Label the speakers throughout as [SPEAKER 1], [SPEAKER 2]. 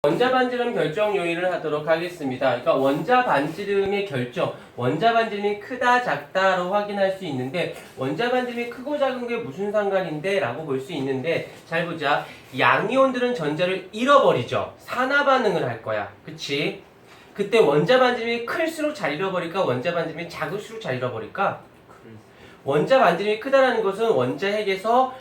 [SPEAKER 1] 원자 반지름 결정 요인을 하도록 하겠습니다. 그러니까 원자 반지름의 결정, 원자 반지름이 크다 작다로 확인할 수 있는데 원자 반지름이 크고 작은 게 무슨 상관인데 라고 볼 수 있는데 잘 보자. 양이온들은 전자를 잃어버리죠. 산화 반응을 할 거야. 그치? 그때 원자 반지름이 클수록 잘 잃어버릴까? 원자 반지름이 작을수록 잘 잃어버릴까? 원자 반지름이 크다라는 것은 원자 핵에서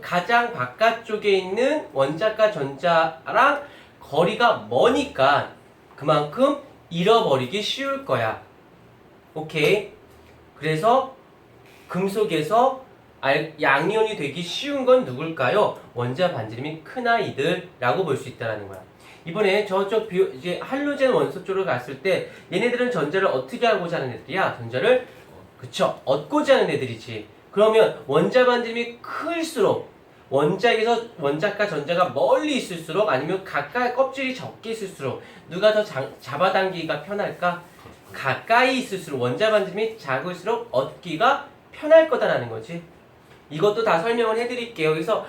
[SPEAKER 1] 가장 바깥쪽에 있는 원자과 전자랑 거리가 머니까 그만큼 잃어버리기 쉬울 거야. 오케이? 그래서 금속에서 양이온이 되기 쉬운 건 누굴까요? 원자 반지름이 큰 아이들라고 볼 수 있다는 거야. 이번에 저쪽 이제 할로젠 원소 쪽으로 갔을 때 얘네들은 전자를 어떻게 하고자 하는 애들이야? 전자를 그쵸? 얻고자 하는 애들이지. 그러면 원자 반지름이 클수록 원자에서 원자과 전자가 멀리 있을수록 아니면 가까이 껍질이 적게 있을수록 누가 더 잡아당기기가 편할까? 가까이 있을수록 원자 반지름이 작을수록 얻기가 편할 거다라는 거지. 이것도 다 설명을 해드릴게요. 그래서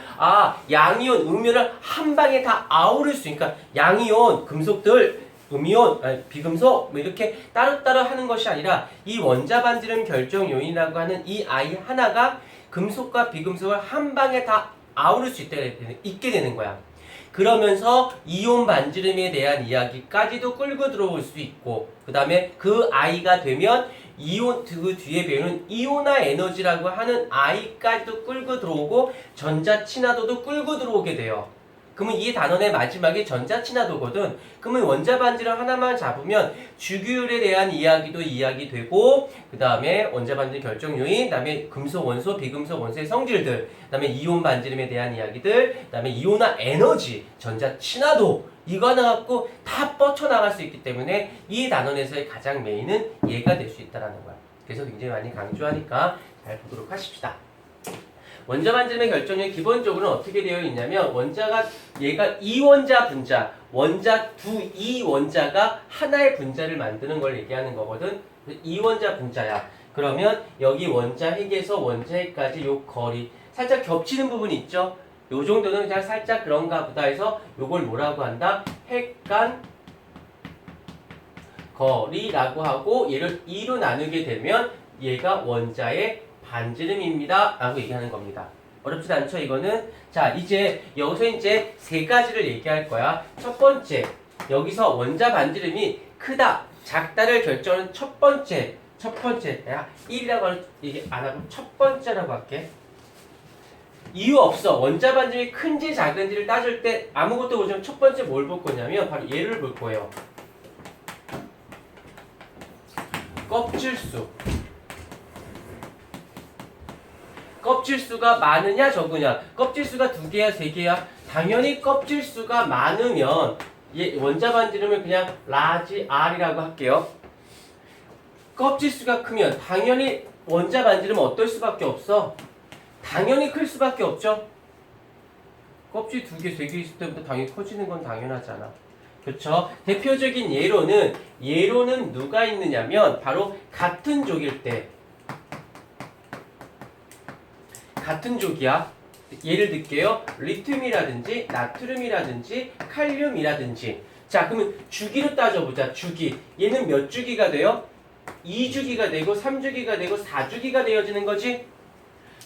[SPEAKER 1] 양이온, 음이온을 한 방에 다 아우를 수 있으니까 양이온, 금속들, 음이온, 비금속 뭐 이렇게 따로따로 하는 것이 아니라 이 원자 반지름 결정 요인이라고 하는 이 아이 하나가 금속과 비금속을 한 방에 다 아우를 수 있게 되는 거야. 그러면서 이온 반지름에 대한 이야기까지도 끌고 들어올 수 있고 그 다음에 그 아이가 되면 이온 그 뒤에 배우는 이온화 에너지라고 하는 아이까지도 끌고 들어오고 전자 친화도도 끌고 들어오게 돼요. 그러면 이 단원의 마지막이 전자 친화도거든. 그러면 원자 반지름 하나만 잡으면 주기율에 대한 이야기도 이야기되고 그 다음에 원자 반지름 결정 요인, 그 다음에 금속 원소, 비금속 원소의 성질들, 그 다음에 이온 반지름에 대한 이야기들, 그 다음에 이온화 에너지, 전자 친화도 이거 하나 갖고 다 뻗쳐나갈 수 있기 때문에 이 단원에서의 가장 메인은 얘가 될 수 있다는 거야. 그래서 굉장히 많이 강조하니까 잘 보도록 하십시다. 원자 반지름의 결정이 기본적으로는 어떻게 되어 있냐면 원자가 얘가 이원자 분자, 원자 두 이원자가 하나의 분자를 만드는 걸 얘기하는 거거든. 이원자 분자야. 그러면 여기 원자 핵에서 원자 핵까지 요 거리 살짝 겹치는 부분이 있죠. 요 정도는 그냥 살짝 그런가 보다 해서 요걸 뭐라고 한다? 핵 간 거리라고 하고 얘를 2로 나누게 되면 얘가 원자의 반지름입니다 라고 얘기하는 겁니다. 어렵지 않죠 이거는? 자 이제 여기서 이제 세 가지를 얘기할 거야. 첫 번째 여기서 원자 반지름이 크다 작다를 결정하는 첫 번째 야 1이라고 얘기 안 하고 첫 번째라고 할게. 이유 없어. 원자 반지름이 큰지 작은지를 따질 때 아무것도 보지 않으면 첫 번째 뭘 볼 거냐면 바로 얘를 볼 거예요. 껍질수. 껍질수가 많으냐 적으냐. 껍질수가 2개야 3개야. 당연히 껍질수가 많으면 원자 반지름을 그냥 라지 R이라고 할게요. 껍질수가 크면 당연히 원자 반지름은 어떨 수밖에 없어? 당연히 클 수밖에 없죠. 껍질 2개 3개 있을 때부터 당연히 커지는 건 당연하잖아. 그렇죠? 대표적인 예로는 누가 있느냐면 바로 같은 족일 때 같은 족이야. 예를 들게요. 리튬이라든지 나트륨이라든지 칼륨이라든지. 자 그러면 주기로 따져보자. 주기. 얘는 몇 주기가 돼요? 2주기가 되고 3주기가 되고 4주기가 되어지는 거지.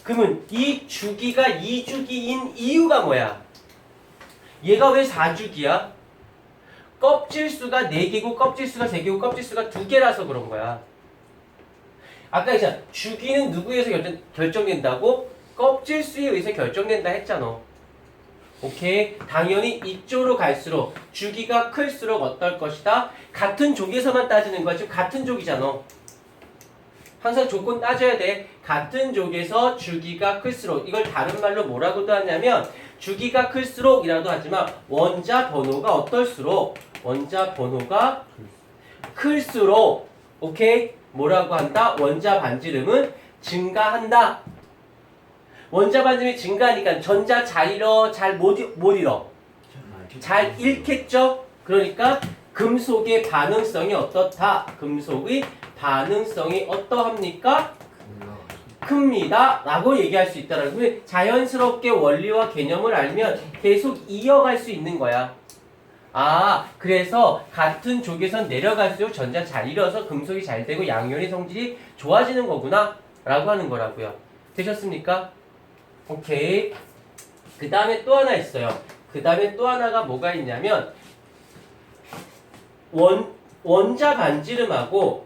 [SPEAKER 1] 그러면 이 주기가 2주기인 이유가 뭐야? 얘가 왜 4주기야? 껍질수가 4개고 껍질수가 3개고 껍질수가 2개라서 그런 거야. 아까 있잖아. 주기는 누구에서 결정된다고? 껍질수에 의해서 결정된다 했잖아. 오케이? 당연히 이쪽으로 갈수록 주기가 클수록 어떨 것이다? 같은 족에서만 따지는 거야. 지금 같은 족이잖아. 항상 조건 따져야 돼. 같은 족에서 주기가 클수록 이걸 다른 말로 뭐라고도 하냐면 주기가 클수록 이라도 하지만 원자 번호가 어떨수록 원자 번호가 클수록 오케이? 뭐라고 한다? 원자 반지름은 증가한다. 원자 반지름이 증가하니까 전자 잘 잃어? 잘 못 잃어? 잘 잃겠죠? 그러니까 금속의 반응성이 어떻다? 금속의 반응성이 어떠합니까? 큽니다 라고 얘기할 수 있다라는 거예요. 자연스럽게 원리와 개념을 알면 계속 이어갈 수 있는 거야. 그래서 같은 족에선 내려갈수록 전자 잘 잃어서 금속이 잘 되고 양이온의 성질이 좋아지는 거구나 라고 하는 거라고요. 되셨습니까? 오케이. 그 다음에 또 하나 있어요. 그 다음에 또 하나가 뭐가 있냐면 원자 반지름하고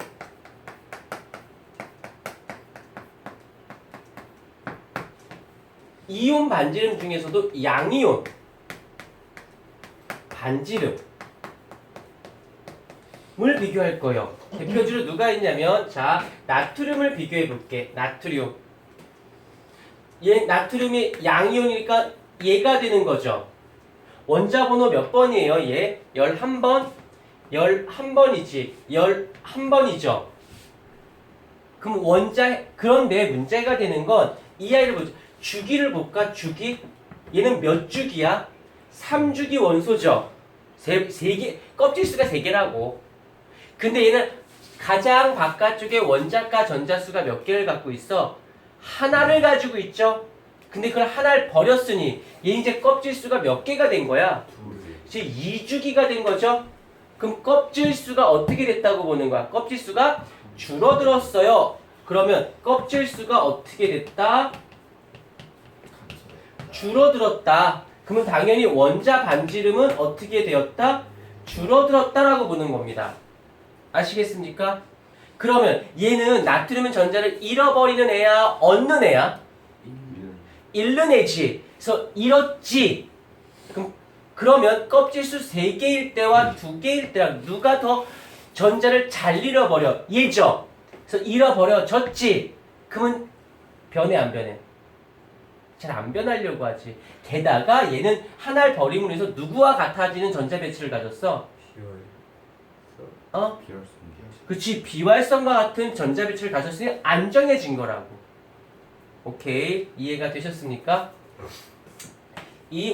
[SPEAKER 1] 이온 반지름 중에서도 양이온 반지름을 비교할 거예요. 대표적으로 누가 있냐면 자 나트륨을 비교해 볼게. 나트륨. 얘 나트륨이 양이온이니까 얘가 되는 거죠. 원자 번호 몇 번이에요? 얘 11번? 11번이지. 11번이죠. 그럼 그런데 문제가 되는 건 이 아이를 보죠. 주기를 볼까? 주기? 얘는 몇 주기야? 3주기 원소죠. 세 개, 껍질수가 3개라고. 근데 얘는 가장 바깥쪽에 원자가 전자수가 몇 개를 갖고 있어? 하나를 가지고 있죠. 근데 그걸 하나를 버렸으니 얘 이제 껍질수가 몇 개가 된 거야? 이제 2주기가 된 거죠. 그럼 껍질수가 어떻게 됐다고 보는 거야? 껍질수가 줄어들었어요. 그러면 껍질수가 어떻게 됐다? 줄어들었다. 그러면 당연히 원자 반지름은 어떻게 되었다? 줄어들었다라고 보는 겁니다. 아시겠습니까? 그러면 얘는 나트륨 전자를 잃어버리는 애야? 얻는 애야? 잃는 애지. 그래서 잃었지. 그러면 껍질수 3개일 때와 2개일 때랑 누가 더 전자를 잘 잃어버려? 얘죠. 그래서 잃어버려졌지. 그러면 변해 안 변해? 잘 안 변하려고 하지. 게다가 얘는 하나를 버림으로 해서 누구와 같아지는 전자 배치를 가졌어? 그치. 비활성과 같은 전자 배치를 가졌으니 안정해진 거라고. 오케이. 이해가 되셨습니까? 이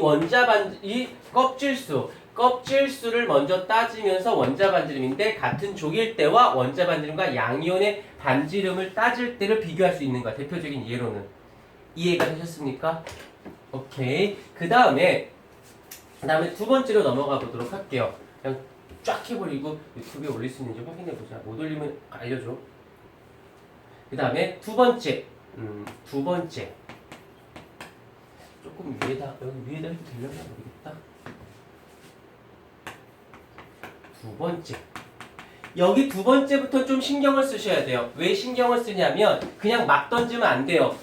[SPEAKER 1] 껍질수를 먼저 따지면서 원자 반지름인데 같은 족일 때와 원자 반지름과 양이온의 반지름을 따질 때를 비교할 수 있는 거야. 대표적인 예로는. 이해가 되셨습니까? 오케이. 그 다음에 두 번째로 넘어가 보도록 할게요. 그냥 쫙 해버리고 유튜브에 올릴 수 있는지 확인해보자. 못 올리면 알려줘. 그 다음에 두 번째. 조금 위에다, 여기 위에다 해도 되려나 모르겠다. 두 번째. 여기 두 번째부터 좀 신경을 쓰셔야 돼요. 왜 신경을 쓰냐면 그냥 막 던지면 안 돼요.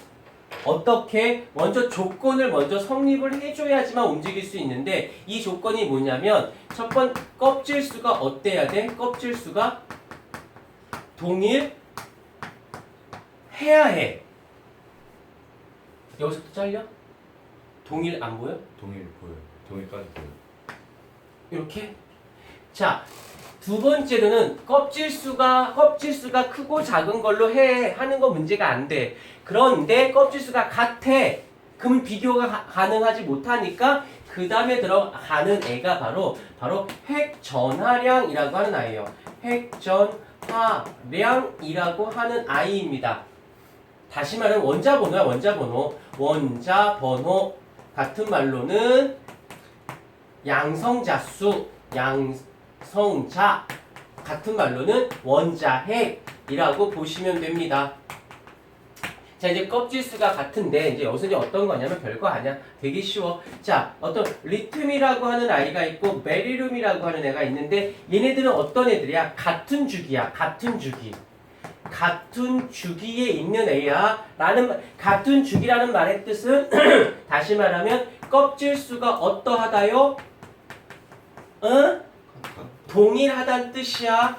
[SPEAKER 1] 어떻게? 먼저 조건을 먼저 성립을 해줘야지만 움직일 수 있는데 이 조건이 뭐냐면 첫 번째 껍질수가 어때야 돼? 껍질수가 동일해야 해. 여기서 또 잘려? 동일 안 보여?
[SPEAKER 2] 동일 보여. 동일까지 보여.
[SPEAKER 1] 이렇게? 자, 두 번째로는 껍질수가 크고 작은 걸로 하는 거 문제가 안 돼. 그런데 껍질수가 같아. 그러면 비교가 가능하지 못하니까 그 다음에 들어가는 애가 바로 핵전하량이라고 하는 아이예요. 핵전하량이라고 하는 아이입니다. 다시 말하면 원자번호야. 원자번호 같은 말로는 양성자수, 양성자 같은 말로는 원자핵이라고 보시면 됩니다. 자, 이제 껍질수가 같은데 이제 여기서 이제 어떤 거냐면 별거 아니야. 되게 쉬워. 자, 어떤 리튬이라고 하는 아이가 있고 베리륨이라고 하는 애가 있는데 얘네들은 어떤 애들이야? 같은 주기야. 같은 주기에 있는 애야. 같은 주기라는 말의 뜻은 다시 말하면 껍질수가 어떠하다요? 동일하다는 뜻이야.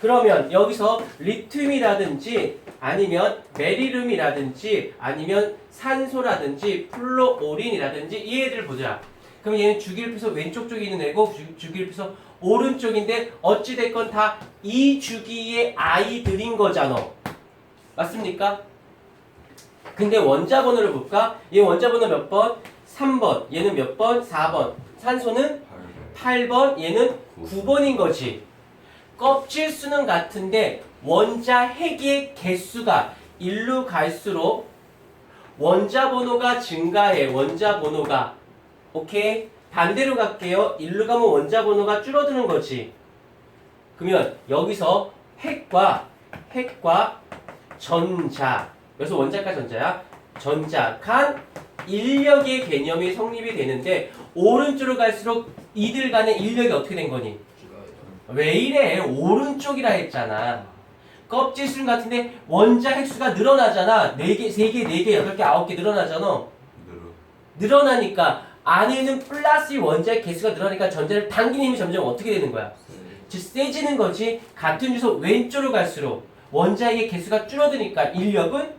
[SPEAKER 1] 그러면 여기서 리튬이라든지 아니면 베리륨이라든지 아니면 산소라든지 플로오린이라든지 이 애들 보자. 그럼 얘는 주기를 펴서 왼쪽 쪽에 있는 애고 주기를 펴서 오른쪽인데 어찌됐건 다 이 주기의 아이들인 거잖아. 맞습니까? 근데 원자 번호를 볼까? 얘 원자 번호 몇 번? 3번. 얘는 몇 번? 4번. 산소는 8번. 얘는 9번인 거지. 껍질수는 같은데 원자 핵의 개수가 1로 갈수록 원자 번호가 증가해. 원자 번호가. 오케이? 반대로 갈게요. 일로 가면 원자 번호가 줄어드는 거지. 그러면 여기서 핵과 전자, 여기서 원자과 전자야. 전자, 간, 인력의 개념이 성립이 되는데 오른쪽으로 갈수록 이들 간의 인력이 어떻게 된 거니? 왜 이래? 오른쪽이라 했잖아. 껍질순 같은데 원자 핵수가 늘어나잖아. 4개, 3개, 4개, 8개, 9개 늘어나잖아. 늘어나니까 안에 있는 플러스 원자의 개수가 늘어나니까 전자를 당기는 힘이 점점 어떻게 되는 거야? 즉 세지는 거지. 같은 주소 왼쪽으로 갈수록 원자의 개수가 줄어드니까 인력은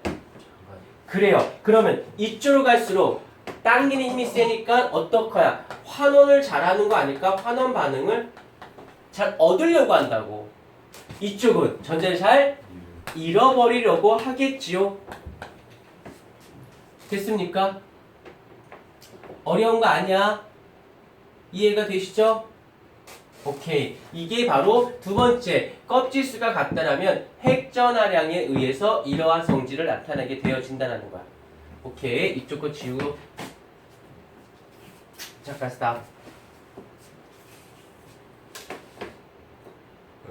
[SPEAKER 1] 그래요. 그러면 이쪽으로 갈수록 당기는 힘이 세니까 어떡해야? 환원을 잘하는 거 아닐까? 환원 반응을 잘 얻으려고 한다고. 이쪽은 전자를 잘 잃어버리려고 하겠지요. 됐습니까? 어려운 거 아니야? 이해가 되시죠? 오케이. 이게 바로 두 번째, 껍질수가 같다라면 핵전하량에 의해서 이러한 성질을 나타나게 되어진다는 거야. 오케이. 이쪽 거 지우고. 잠깐 스탑.